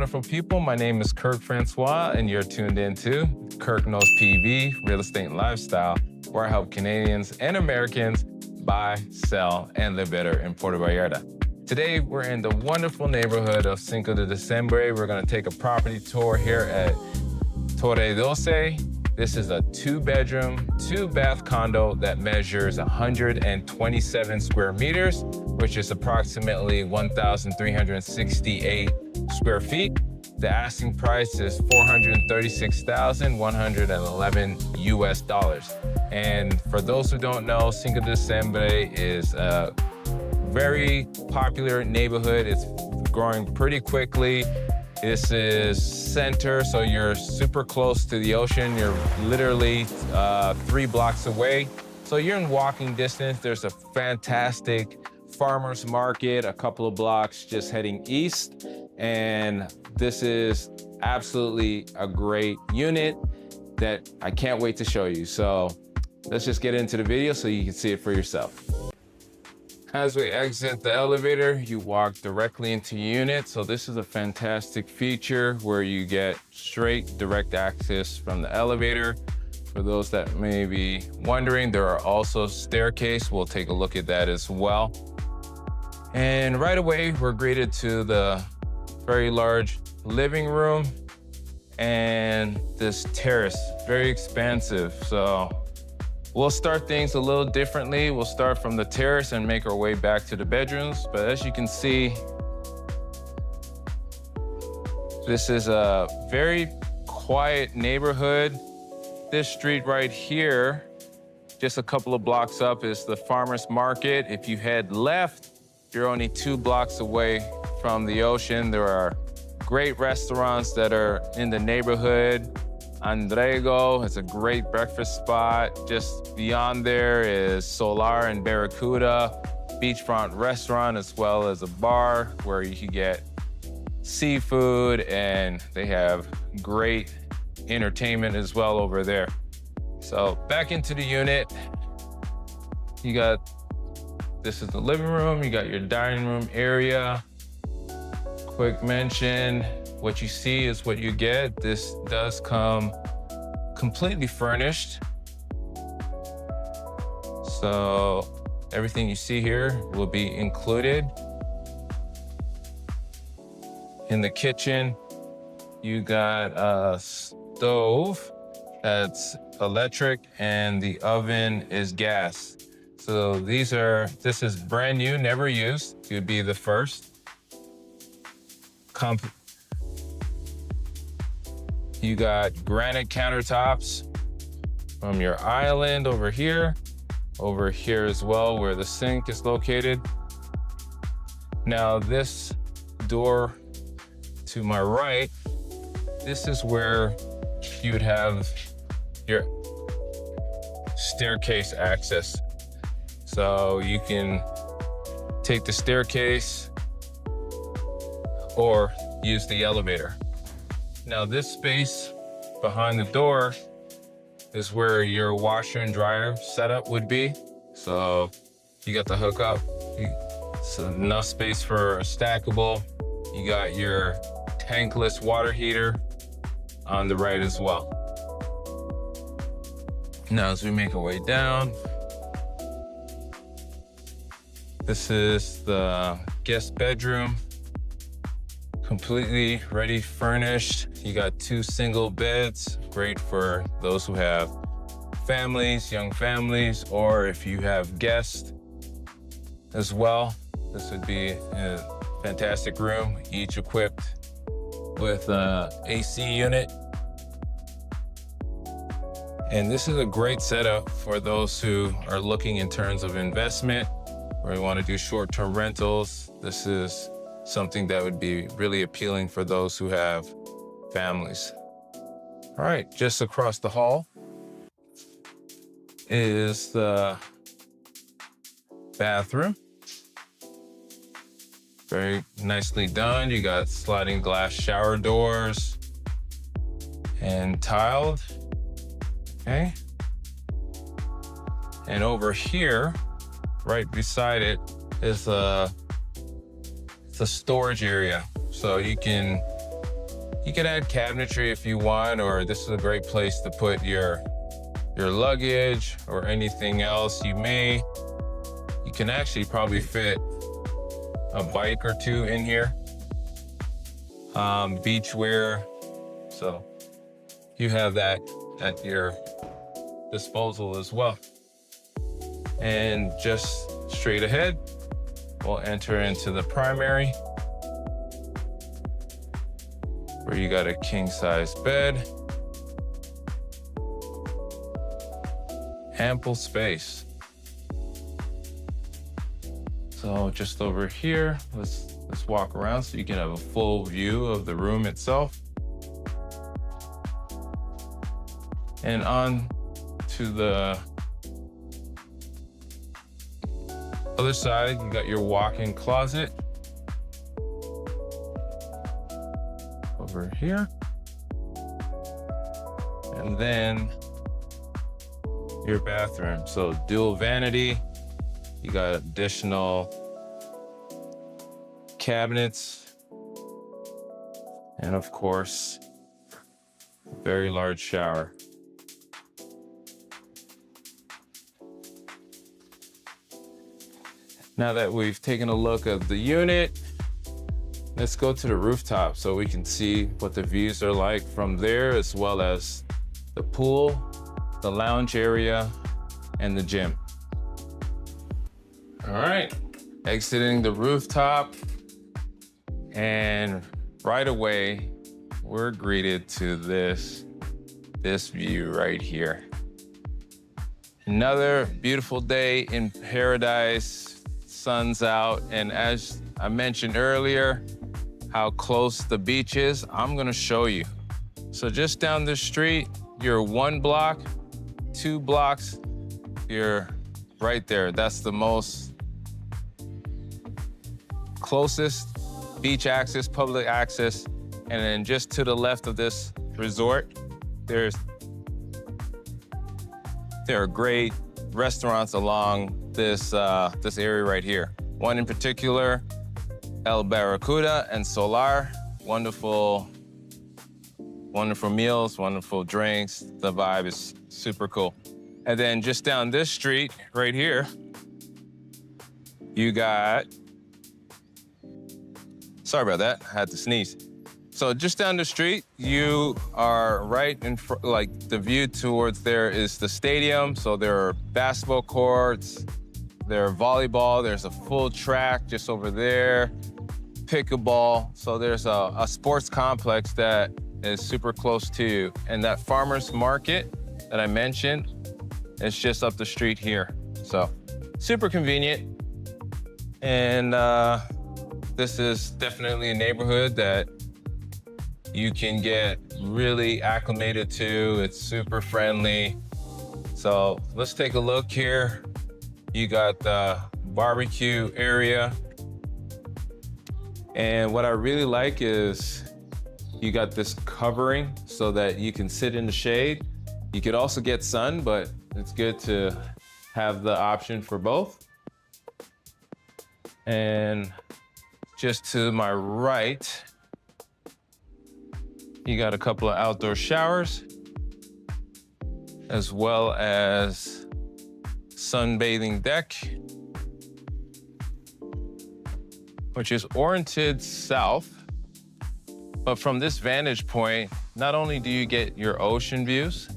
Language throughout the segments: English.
wonderful people. My name is Kirk Francois, and you're tuned in to Kirk Knows PV, Real Estate and Lifestyle, where I help Canadians and Americans buy, sell, and live better in Puerto Vallarta. Today, we're in the wonderful neighborhood of Cinco de Diciembre. We're gonna take a property tour here at Torre Doze. This is a 2-bedroom, 2-bath condo that measures 127 square meters, which is approximately 1,368 square feet. The asking price is $436,111 US. And for those who don't know, Cinco de Diciembre is a very popular neighborhood. It's growing pretty quickly. This is center, so you're super close to the ocean. You're literally 3 blocks away. So you're in walking distance. There's a fantastic farmer's market a couple of blocks just heading east. And this is absolutely a great unit that I can't wait to show you. So let's just get into the video so you can see it for yourself. As we exit the elevator, you walk directly into your unit. So this is a fantastic feature where you get straight direct access from the elevator. For those that may be wondering, there are also staircase. We'll take a look at that as well. And right away, we're greeted to the very large living room and this terrace, very expansive. So we'll start things a little differently. We'll start from the terrace and make our way back to the bedrooms. But as you can see, this is a very quiet neighborhood. This street right here, just a couple of blocks up, is the farmer's market. If you head left, you're only 2 blocks away from the ocean. There are great restaurants that are in the neighborhood. Andrego is a great breakfast spot. Just beyond there is Solar and Barracuda, beachfront restaurant, as well as a bar where you can get seafood, and they have great entertainment as well over there. So back into the unit, you got, this is the living room, you got your dining room area. Quick mention, what you see is what you get. This does come completely furnished. So everything you see here will be included. In the kitchen, you got a stove that's electric and the oven is gas. So this is brand new, never used. You'd be the first. You got granite countertops from your island over here as well, where the sink is located. Now this door to my right, this is where you would have your staircase access. So you can take the staircase or use the elevator. Now this space behind the door is where your washer and dryer setup would be. So you got the hookup, so enough space for a stackable. You got your tankless water heater on the right as well. Now as we make our way down, this is the guest bedroom. Completely ready, furnished. You got 2 single beds, great for those who have families, young families, or if you have guests as well. This would be a fantastic room, each equipped with an AC unit. And this is a great setup for those who are looking in terms of investment, or you want to do short-term rentals. This is something that would be really appealing for those who have families. All right, just across the hall is the bathroom. Very nicely done. You got sliding glass shower doors and tiled, okay? And over here, right beside it, is the storage area. So you can You can add cabinetry if you want, or this is a great place to put your luggage or anything else you may. You can actually probably fit a bike or two in here. Beachwear, so you have that at your disposal as well. And just straight ahead, we'll enter into the primary, where you got a king-size bed, ample space. So just over here, let's walk around so you can have a full view of the room itself. And on to the other side, you got your walk-in closet over here. And then your bathroom. So dual vanity, you got additional cabinets, and of course, a very large shower. Now that we've taken a look at the unit, let's go to the rooftop so we can see what the views are like from there, as well as the pool, the lounge area, and the gym. All right, exiting the rooftop, and right away, we're greeted to this view right here. Another beautiful day in paradise, sun's out, and as I mentioned earlier, how close the beach is, I'm gonna show you. So just down the street, you're 1 block, 2 blocks, you're right there. That's the most closest beach access, public access. And then just to the left of this resort, there are great restaurants along this area right here. One in particular, El Barracuda and Solar. Wonderful meals, wonderful drinks. The vibe is super cool. And then just down this street right here, you got, sorry about that, I had to sneeze. So just down the street, you are right in front, like the view towards there is the stadium. So there are basketball courts, there are volleyball, there's a full track just over there, pickleball. So there's a sports complex that is super close to you. And that farmer's market that I mentioned, it's just up the street here. So super convenient. And this is definitely a neighborhood that you can get really acclimated to. It's super friendly. So let's take a look here. You got the barbecue area. And what I really like is you got this covering so that you can sit in the shade. You could also get sun, but it's good to have the option for both. And just to my right, you got a couple of outdoor showers, as well as sunbathing deck, which is oriented south. But from this vantage point, not only do you get your ocean views,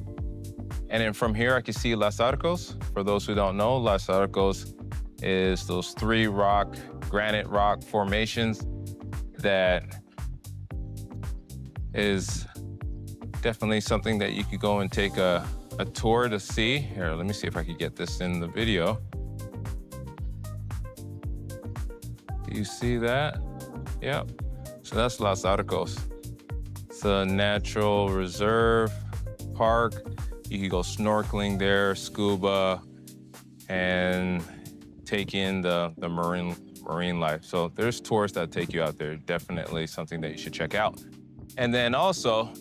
and then from here I can see Las Arcos. For those who don't know, Las Arcos is those 3 granite rock formations that is definitely something that you could go and take a tour to see. Here, let me see if I could get this in the video. Do you see that? Yep. So that's Las Arcos. It's a natural reserve park. You can go snorkeling there, scuba, and take in the marine life. So there's tours that take you out there. Definitely something that you should check out. And then also,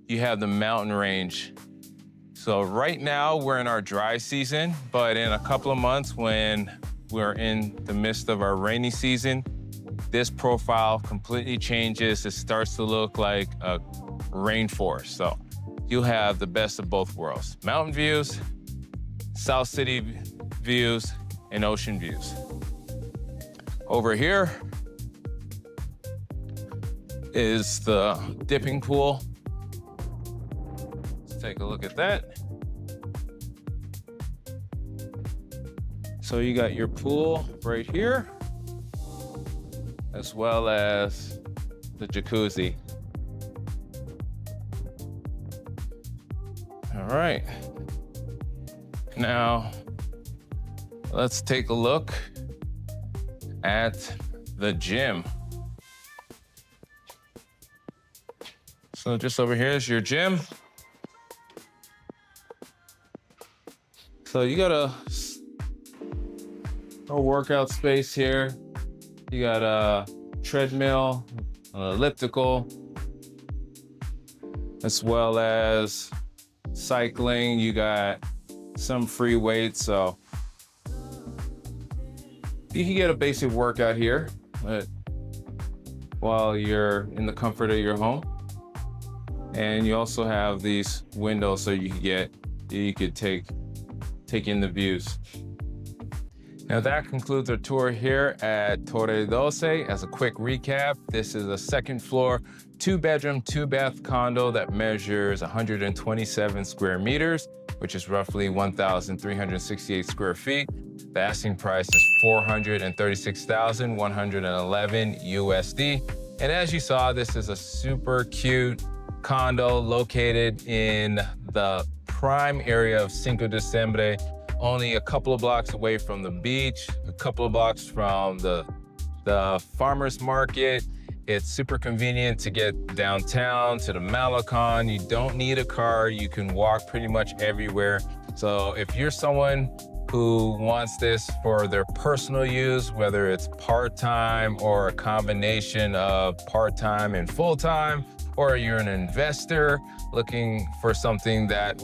you have the mountain range. So right now we're in our dry season, but in a couple of months when we're in the midst of our rainy season, this profile completely changes. It starts to look like a rainforest. So you'll have the best of both worlds. Mountain views, South City views, and ocean views. Over here is the dipping pool. Let's take a look at that. So you got your pool right here, as well as the jacuzzi. All right. Now, let's take a look at the gym. So just over here is your gym. So you got a workout space here. You got a treadmill, an elliptical, as well as cycling. You got some free weights, so you can get a basic workout here while you're in the comfort of your home. And you also have these windows so you could take in the views. Now that concludes our tour here at Torre Doze. As a quick recap, this is a second floor, 2-bedroom, 2-bath condo that measures 127 square meters, which is roughly 1,368 square feet. The asking price is $436,111 USD. And as you saw, this is a super cute condo located in the prime area of Cinco de Diciembre, only a couple of blocks away from the beach, a couple of blocks from the farmer's market. It's super convenient to get downtown to the Malecon. You don't need a car. You can walk pretty much everywhere. So if you're someone who wants this for their personal use, whether it's part-time or a combination of part-time and full-time, or you're an investor looking for something that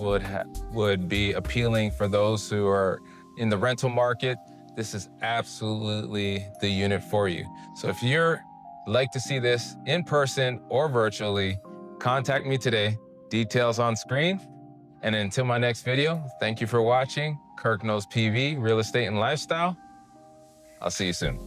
would be appealing for those who are in the rental market, this is absolutely the unit for you. So if you're like to see this in person or virtually, contact me today. Details on screen. And until my next video, thank you for watching Kirk Knows PV, Real Estate and Lifestyle. I'll see you soon.